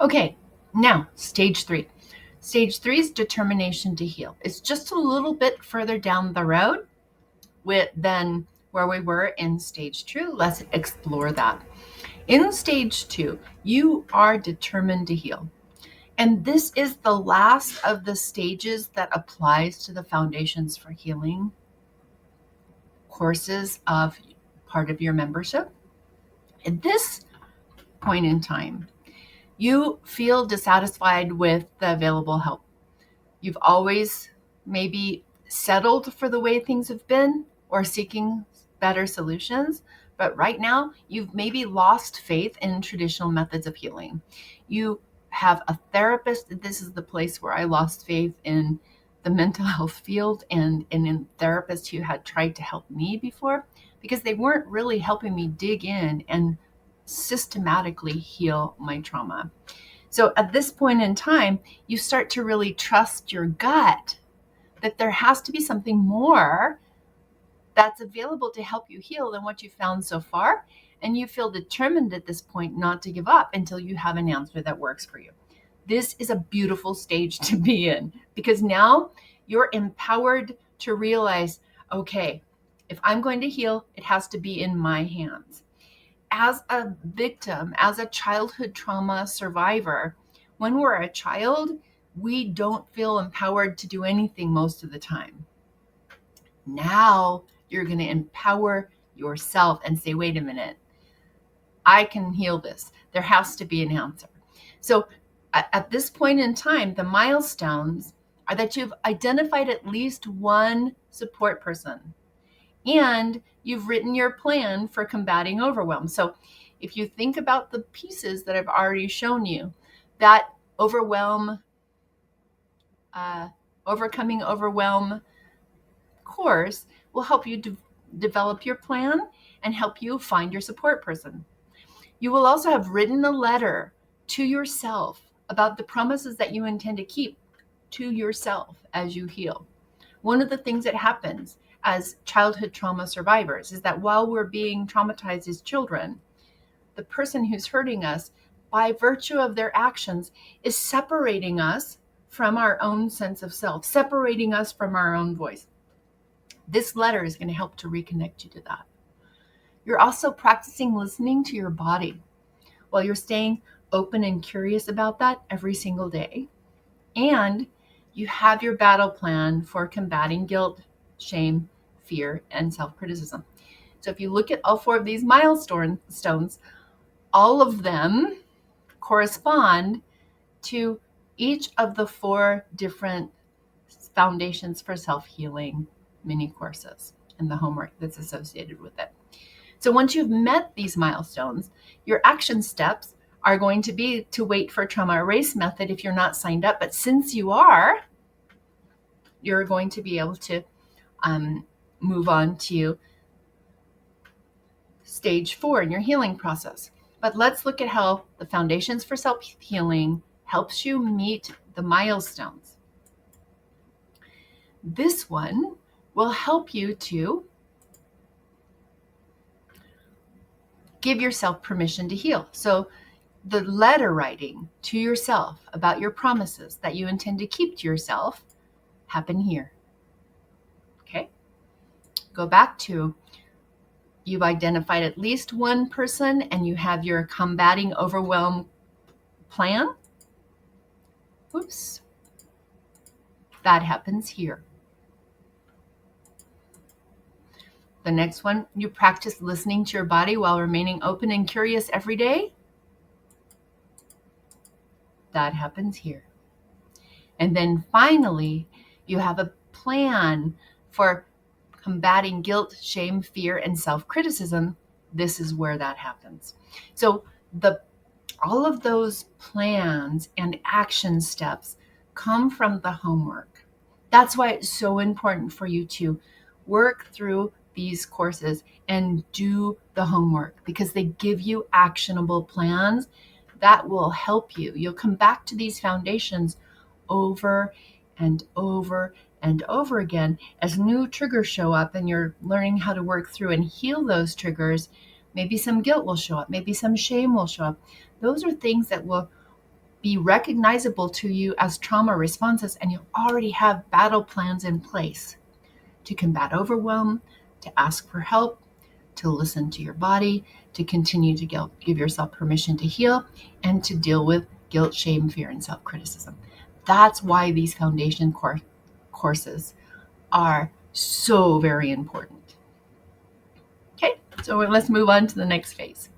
Okay, now stage 3. Stage 3 is determination to heal. It's just a little bit further down the road than where we were in stage 2. Let's explore that. In stage 2, you are determined to heal. And this is the last of the stages that applies to the Foundations for Healing courses of part of your membership. At this point in time, you feel dissatisfied with the available help. You've always maybe settled for the way things have been or seeking better solutions. But right now, you've maybe lost faith in traditional methods of healing. You have a therapist. This is the place where I lost faith in the mental health field and in therapists who had tried to help me before, because they weren't really helping me dig in and systematically heal my trauma. So at this point in time, you start to really trust your gut that there has to be something more that's available to help you heal than what you've found so far. And you feel determined at this point not to give up until you have an answer that works for you. This is a beautiful stage to be in, because now you're empowered to realize, okay, if I'm going to heal, it has to be in my hands. As a victim, as a childhood trauma survivor, when we're a child, we don't feel empowered to do anything most of the time. Now you're going to empower yourself and say, wait a minute, I can heal this. There has to be an answer. So at this point in time, the milestones are that you've identified at least one support person, and you've written your plan for combating overwhelm. So if you think about the pieces that I've already shown you, that overcoming overwhelm course will help you develop your plan and help you find your support person. You will also have written a letter to yourself about the promises that you intend to keep to yourself as you heal. One of the things that happens as childhood trauma survivors is that while we're being traumatized as children, the person who's hurting us, by virtue of their actions, is separating us from our own sense of self, separating us from our own voice. This letter is going to help to reconnect you to that. You're also practicing listening to your body while you're staying open and curious about that every single day. And you have your battle plan for combating guilt, shame, fear, and self-criticism. So if you look at all 4 of these milestones, all of them correspond to each of the 4 different Foundations for Self-Healing mini courses and the homework that's associated with it. So once you've met these milestones, your action steps are going to be to wait for Trauma Erase Method if you're not signed up. But since you are, you're going to be able to move on to stage 4 in your healing process. But let's look at how the Foundations for Self-Healing helps you meet the milestones. This one will help you to give yourself permission to heal. So the letter writing to yourself about your promises that you intend to keep to yourself happen here. Okay? Go back to, you've identified at least one person and you have your combating overwhelm plan. Oops. That happens here. The next one, you practice listening to your body while remaining open and curious every day. That happens here. And then finally, you have a plan for combating guilt, shame, fear, and self-criticism. This is where that happens. So all of those plans and action steps come from the homework. That's why it's so important for you to work through these courses and do the homework, because they give you actionable plans that will help you. You'll come back to these foundations over and over and over again as new triggers show up and you're learning how to work through and heal those triggers. Maybe some guilt will show up. Maybe some shame will show up. Those are things that will be recognizable to you as trauma responses, and you already have battle plans in place to combat overwhelm, to ask for help, to listen to your body, to continue to give yourself permission to heal, and to deal with guilt, shame, fear, and self-criticism. That's why these foundation courses are so very important. Okay, so let's move on to the next phase.